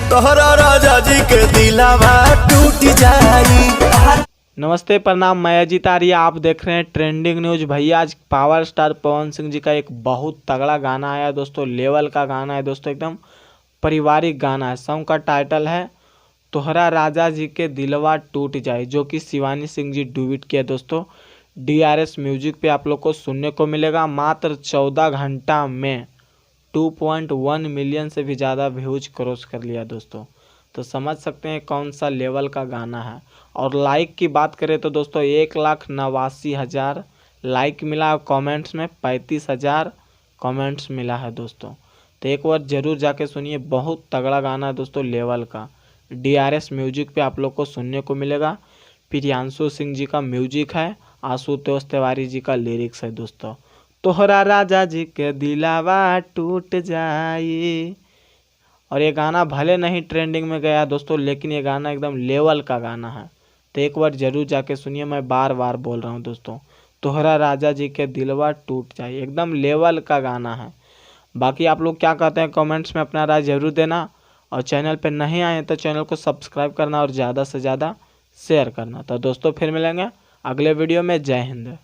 तोहरा राजा जी के दिलावा टूट जाई। नमस्ते प्रणाम, मैं अजीत आर्या, आप देख रहे हैं ट्रेंडिंग न्यूज। भैया आज पावर स्टार पवन सिंह जी का एक बहुत तगड़ा गाना आया दोस्तों, लेवल का गाना है दोस्तों, एकदम पारिवारिक गाना है। सॉन्ग का टाइटल है तोहरा राजा जी के दिलवा टूट जाए, जो कि शिवानी सिंह जी डुबिट किया दोस्तों। DRS म्यूजिक पे आप लोग को सुनने को मिलेगा। मात्र 14 घंटा में 2.1 मिलियन से भी ज़्यादा व्यूज क्रॉस कर लिया दोस्तों, तो समझ सकते हैं कौन सा लेवल का गाना है। और लाइक की बात करें तो दोस्तों 1,89,000 लाइक मिला, कमेंट्स में 35,000 कमेंट्स मिला है दोस्तों। तो एक बार ज़रूर जाके सुनिए, बहुत तगड़ा गाना है दोस्तों, लेवल का। DRS म्यूजिक पे आप लोग को सुनने को मिलेगा। प्रियांशु सिंह जी का म्यूजिक है, आशुतोष तिवारी जी का लिरिक्स है दोस्तों। तोहरा राजा जी के दिलावा टूट जाए। और ये गाना भले नहीं ट्रेंडिंग में गया दोस्तों, लेकिन ये गाना एकदम लेवल का गाना है। तो एक बार जरूर जाके सुनिए, मैं बार बार बोल रहा हूँ दोस्तों, तोहरा राजा जी के दिलवा टूट जाए, एकदम लेवल का गाना है। बाकी आप लोग क्या कहते हैं कमेंट्स में अपना राय जरूर देना। और चैनल पर नहीं आए तो चैनल को सब्सक्राइब करना और ज़्यादा से ज़्यादा शेयर करना। तो दोस्तों फिर मिलेंगे अगले वीडियो में। जय हिंद।